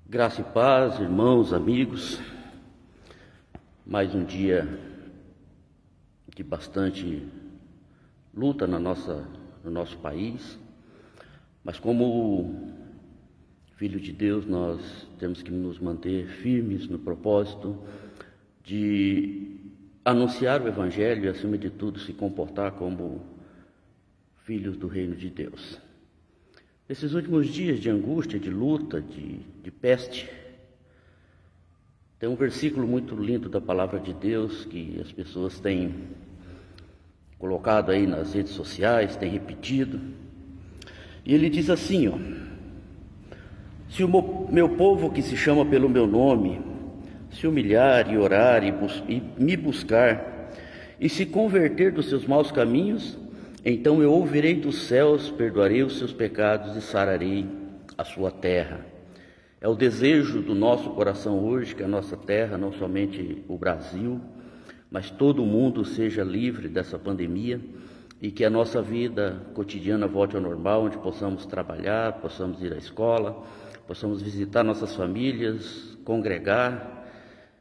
Graça e paz, irmãos, amigos. Mais um dia de bastante luta no nosso país, mas como filho de Deus nós temos que nos manter firmes no propósito de anunciar o Evangelho e, acima de tudo, se comportar como filhos do reino de Deus. Nesses últimos dias de angústia, de luta, de peste, tem um versículo muito lindo da palavra de Deus que as pessoas têm colocado aí nas redes sociais, têm repetido, e ele diz assim, se o meu povo que se chama pelo meu nome se humilhar e orar e me buscar e se converter dos seus maus caminhos, então eu ouvirei dos céus, perdoarei os seus pecados e sararei a sua terra. É o desejo do nosso coração hoje que a nossa terra, não somente o Brasil, mas todo o mundo seja livre dessa pandemia e que a nossa vida cotidiana volte ao normal, onde possamos trabalhar, possamos ir à escola, possamos visitar nossas famílias, congregar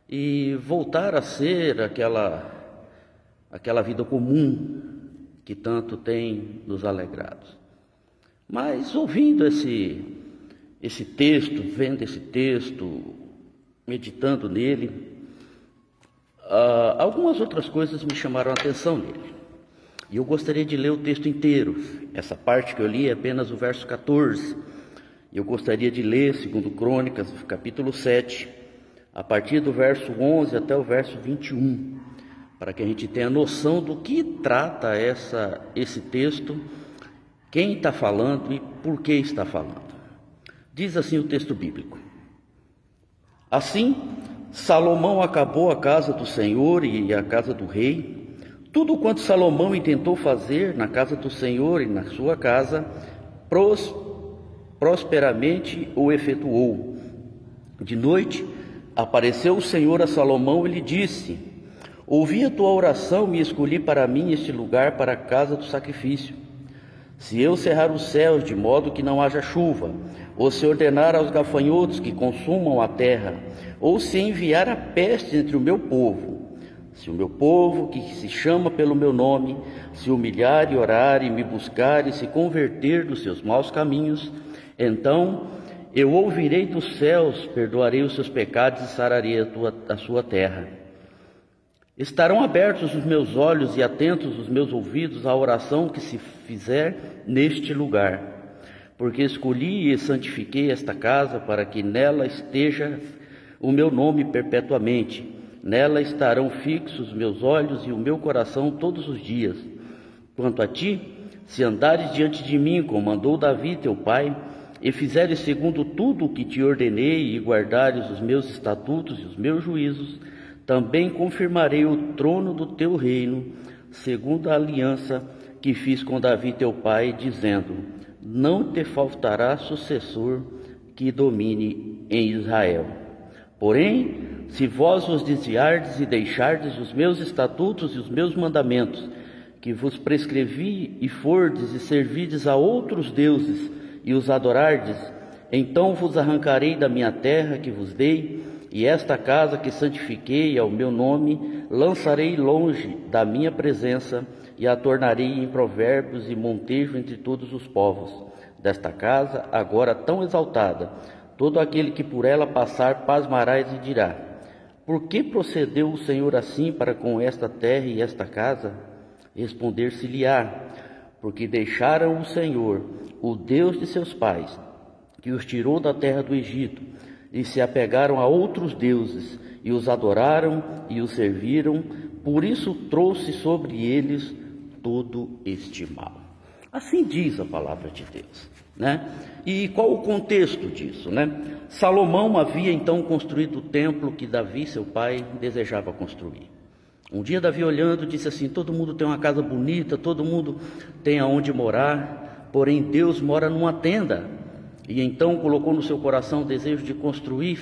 e voltar a ser aquela vida comum que tanto tem nos alegrado. Mas ouvindo esse texto, vendo esse texto, meditando nele, algumas outras coisas me chamaram a atenção nele. E eu gostaria de ler o texto inteiro. Essa parte que eu li é apenas o verso 14. Eu gostaria de ler, segundo Crônicas, capítulo 7, a partir do verso 11 até o verso 21. Para que a gente tenha noção do que trata esse texto, quem está falando e por que está falando. Diz assim o texto bíblico: Assim, Salomão acabou a casa do Senhor e a casa do rei. Tudo quanto Salomão intentou fazer na casa do Senhor e na sua casa, prosperamente o efetuou. De noite, apareceu o Senhor a Salomão e lhe disse: Ouvi a tua oração e escolhi para mim este lugar para a casa do sacrifício. Se eu cerrar os céus de modo que não haja chuva, ou se ordenar aos gafanhotos que consumam a terra, ou se enviar a peste entre o meu povo, se o meu povo que se chama pelo meu nome se humilhar e orar e me buscar e se converter dos seus maus caminhos, então eu ouvirei dos céus, perdoarei os seus pecados e sararei a sua terra. Estarão abertos os meus olhos e atentos os meus ouvidos à oração que se fizer neste lugar, porque escolhi e santifiquei esta casa para que nela esteja o meu nome perpetuamente. Nela estarão fixos os meus olhos e o meu coração todos os dias. Quanto a ti, se andares diante de mim, como andou Davi teu pai, e fizeres segundo tudo o que te ordenei e guardares os meus estatutos e os meus juízos, também confirmarei o trono do teu reino, segundo a aliança que fiz com Davi teu pai, dizendo: não te faltará sucessor que domine em Israel. Porém, se vós vos desviardes e deixardes os meus estatutos e os meus mandamentos, que vos prescrevi, e fordes e servides a outros deuses e os adorardes, então vos arrancarei da minha terra que vos dei, e esta casa que santifiquei ao meu nome, lançarei longe da minha presença, e a tornarei em provérbios e montejo entre todos os povos. Desta casa, agora tão exaltada, todo aquele que por ela passar pasmará e dirá: por que procedeu o Senhor assim para com esta terra e esta casa? Responder-se-lhe-á: porque deixaram o Senhor, o Deus de seus pais, que os tirou da terra do Egito, e se apegaram a outros deuses, e os adoraram e os serviram, por isso trouxe sobre eles todo este mal. Assim diz a palavra de Deus, né? E qual o contexto disso, né? Salomão havia então construído o templo que Davi, seu pai, desejava construir. Um dia Davi, olhando, disse assim: todo mundo tem uma casa bonita, todo mundo tem aonde morar, porém Deus mora numa tenda. E então colocou no seu coração o desejo de construir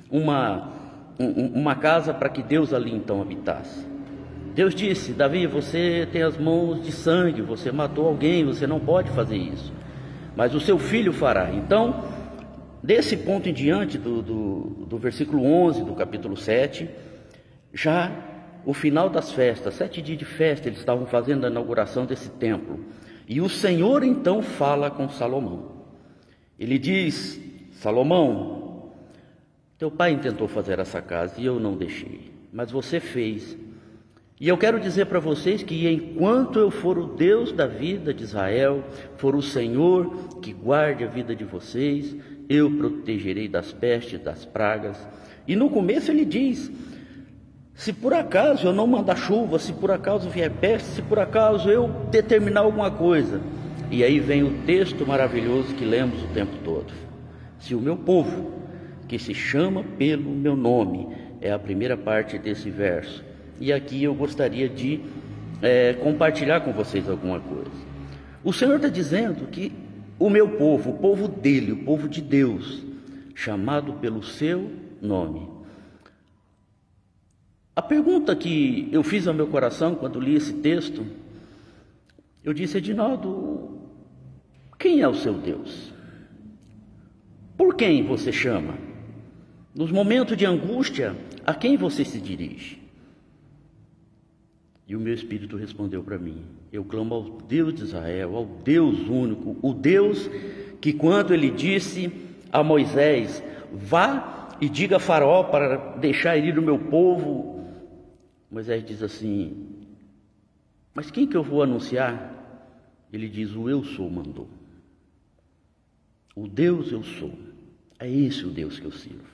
uma casa para que Deus ali então habitasse. Deus disse: Davi, você tem as mãos de sangue, você matou alguém, você não pode fazer isso, mas o seu filho fará. Então Desse ponto em diante, do versículo 11 do capítulo 7, já o final das festas, 7 dias de festa, eles estavam fazendo a inauguração desse templo. E o Senhor então fala com Salomão. Ele diz: Salomão, teu pai intentou fazer essa casa e eu não deixei, mas você fez. E eu quero dizer para vocês que enquanto eu for o Deus da vida de Israel, for o Senhor que guarde a vida de vocês, eu protegerei das pestes, das pragas. E no começo ele diz: se por acaso eu não mandar chuva, se por acaso vier peste, se por acaso eu determinar alguma coisa. E aí vem o texto maravilhoso que lemos o tempo todo. Se o meu povo, que se chama pelo meu nome, é a primeira parte desse verso. E aqui eu gostaria de compartilhar com vocês alguma coisa. O Senhor está dizendo que o meu povo, o povo dele, o povo de Deus, chamado pelo seu nome. A pergunta que eu fiz ao meu coração quando li esse texto, eu disse: Edinaldo, quem é o seu Deus? Por quem você chama? Nos momentos de angústia, a quem você se dirige? E o meu espírito respondeu para mim: eu clamo ao Deus de Israel, ao Deus único, o Deus que, quando ele disse a Moisés: vá e diga a Faraó para deixar ir o meu povo, Moisés diz assim: mas quem que eu vou anunciar? Ele diz: o eu sou mandou. O Deus eu sou, é esse o Deus que eu sirvo.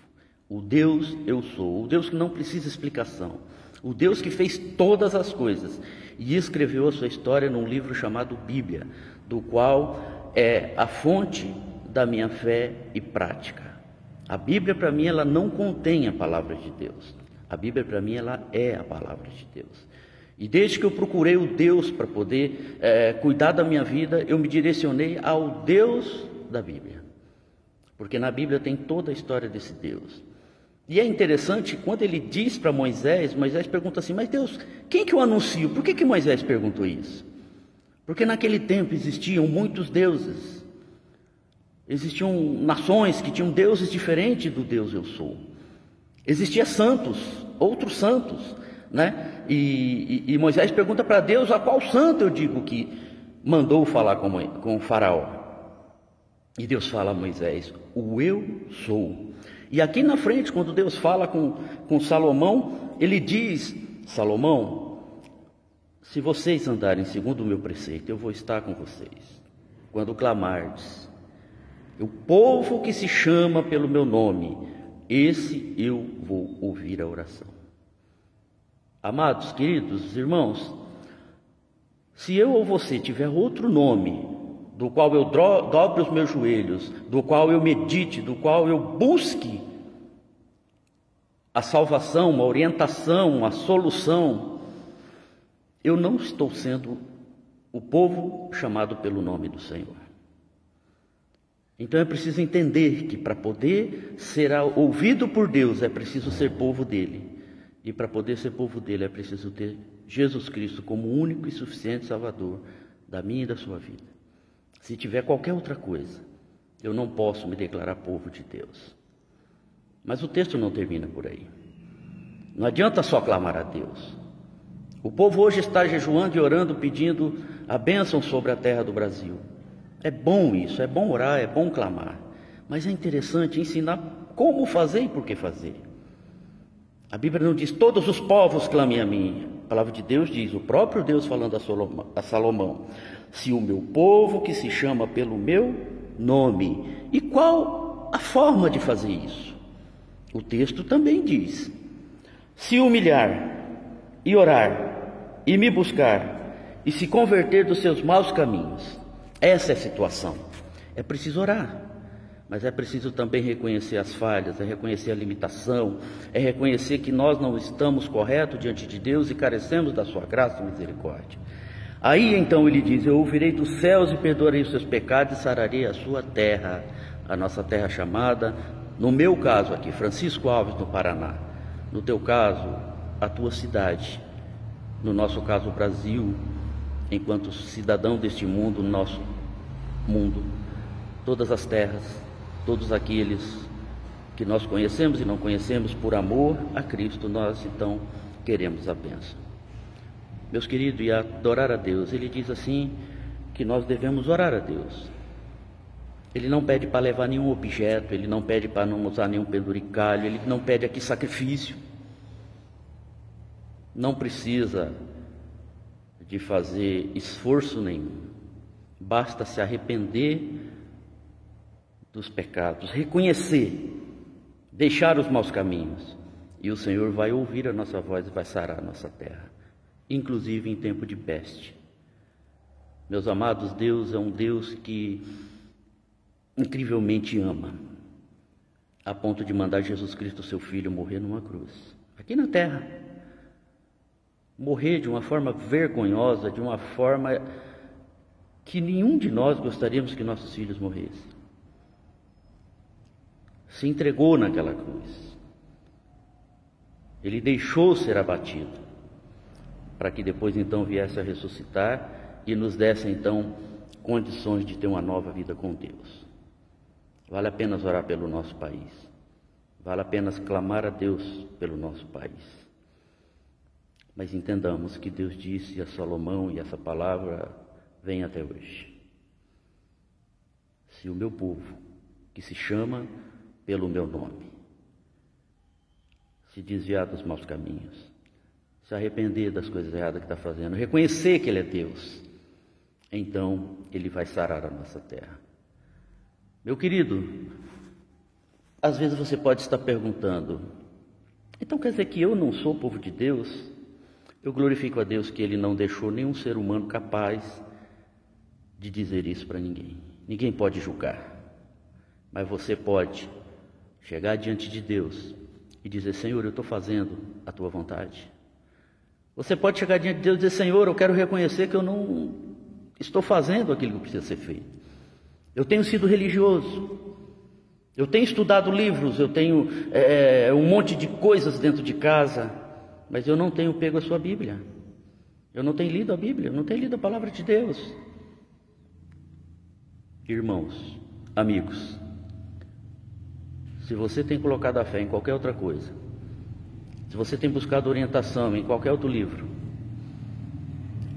O Deus eu sou, o Deus que não precisa explicação, o Deus que fez todas as coisas e escreveu a sua história num livro chamado Bíblia, do qual é a fonte da minha fé e prática. A Bíblia, para mim, ela não contém a palavra de Deus. A Bíblia, para mim, ela é a palavra de Deus. E desde que eu procurei o Deus para poder cuidar da minha vida, eu me direcionei ao Deus da Bíblia, porque na Bíblia tem toda a história desse Deus. E é interessante, quando ele diz para Moisés, Moisés pergunta assim: mas Deus, quem que eu anuncio? Por que Moisés perguntou isso? Porque naquele tempo existiam muitos deuses, existiam nações que tinham deuses diferentes do Deus eu sou. Existiam santos, outros santos, né? E Moisés pergunta para Deus: a qual santo eu digo que mandou falar com o faraó? E Deus fala a Moisés: o eu sou. E aqui na frente, quando Deus fala com Salomão, ele diz: Salomão, se vocês andarem segundo o meu preceito, eu vou estar com vocês. Quando clamardes, o povo que se chama pelo meu nome, esse eu vou ouvir a oração. Amados, queridos irmãos, se eu ou você tiver outro nome, do qual eu dobre os meus joelhos, do qual eu medite, do qual eu busque a salvação, a orientação, a solução, eu não estou sendo o povo chamado pelo nome do Senhor. Então é preciso entender que para poder ser ouvido por Deus é preciso ser povo dele. E para poder ser povo dele é preciso ter Jesus Cristo como único e suficiente Salvador da minha e da sua vida. Se tiver qualquer outra coisa, eu não posso me declarar povo de Deus. Mas o texto não termina por aí. Não adianta só clamar a Deus. O povo hoje está jejuando e orando, pedindo a bênção sobre a terra do Brasil. É bom isso, é bom orar, é bom clamar. Mas é interessante ensinar como fazer e por que fazer. A Bíblia não diz: todos os povos clamem a mim. A palavra de Deus diz, o próprio Deus falando a Salomão: se o meu povo que se chama pelo meu nome. E qual a forma de fazer isso? O texto também diz: se humilhar e orar e me buscar e se converter dos seus maus caminhos. Essa é a situação. É preciso orar, mas é preciso também reconhecer as falhas, é reconhecer a limitação, é reconhecer que nós não estamos corretos diante de Deus e carecemos da sua graça e misericórdia. Aí então ele diz: eu ouvirei dos céus e perdoarei os seus pecados e sararei a sua terra, a nossa terra chamada, no meu caso aqui, Francisco Alves, no Paraná. No teu caso, a tua cidade. No nosso caso, o Brasil, enquanto cidadão deste mundo, nosso mundo, todas as terras, todos aqueles que nós conhecemos e não conhecemos, por amor a Cristo, nós então queremos a bênção. Meus queridos, e adorar a Deus, ele diz assim, que nós devemos orar a Deus. Ele não pede para levar nenhum objeto, ele não pede para não usar nenhum penduricalho, ele não pede aqui sacrifício. Não precisa de fazer esforço nenhum, basta se arrepender dos pecados, reconhecer, deixar os maus caminhos, e o Senhor vai ouvir a nossa voz e vai sarar a nossa terra, inclusive em tempo de peste. Meus amados, Deus é um Deus que incrivelmente ama, a ponto de mandar Jesus Cristo, seu Filho, morrer numa cruz, aqui na terra, morrer de uma forma vergonhosa, de uma forma que nenhum de nós gostaríamos que nossos filhos morressem. Se entregou naquela cruz, ele deixou ser abatido, para que depois então viesse a ressuscitar e nos desse então condições de ter uma nova vida com Deus. Vale a pena orar pelo nosso país, vale a pena clamar a Deus pelo nosso país, mas entendamos que Deus disse a Salomão, e essa palavra vem até hoje: se o meu povo, que se chama pelo meu nome, se desviar dos maus caminhos, se arrepender das coisas erradas que está fazendo, reconhecer que Ele é Deus, então Ele vai sarar a nossa terra. Meu querido, às vezes você pode estar perguntando, então quer dizer que eu não sou povo de Deus? Eu glorifico a Deus que Ele não deixou nenhum ser humano capaz de dizer isso para ninguém. Ninguém pode julgar, mas você pode chegar diante de Deus e dizer: Senhor, eu estou fazendo a Tua vontade. Você pode chegar diante de Deus e dizer: Senhor, eu quero reconhecer que eu não estou fazendo aquilo que precisa ser feito. Eu tenho sido religioso, eu tenho estudado livros, eu tenho um monte de coisas dentro de casa, mas eu não tenho pego a sua Bíblia, eu não tenho lido a Bíblia, eu não tenho lido a palavra de Deus. Irmãos, amigos, se você tem colocado a fé em qualquer outra coisa, se você tem buscado orientação em qualquer outro livro,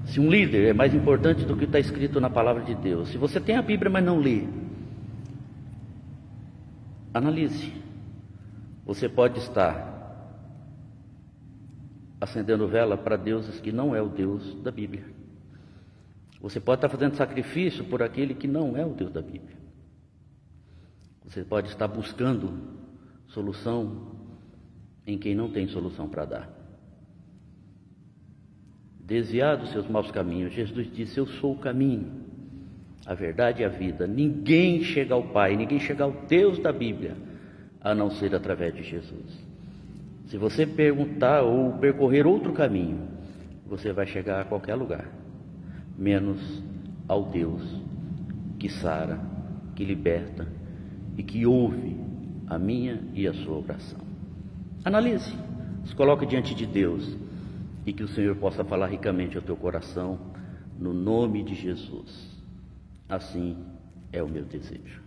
se um líder é mais importante do que está escrito na palavra de Deus, se você tem a Bíblia mas não lê, analise. Você pode estar acendendo vela para deuses que não é o Deus da Bíblia. Você pode estar fazendo sacrifício por aquele que não é o Deus da Bíblia. Você pode estar buscando solução em quem não tem solução para dar. Desviar dos seus maus caminhos, Jesus disse: eu sou o caminho, a verdade e a vida. Ninguém chega ao Pai, ninguém chega ao Deus da Bíblia, a não ser através de Jesus. Se você perguntar ou percorrer outro caminho, você vai chegar a qualquer lugar, menos ao Deus que sara, que liberta e que ouve a minha e a sua oração. Analise, se coloque diante de Deus e que o Senhor possa falar ricamente ao teu coração, no nome de Jesus. Assim é o meu desejo.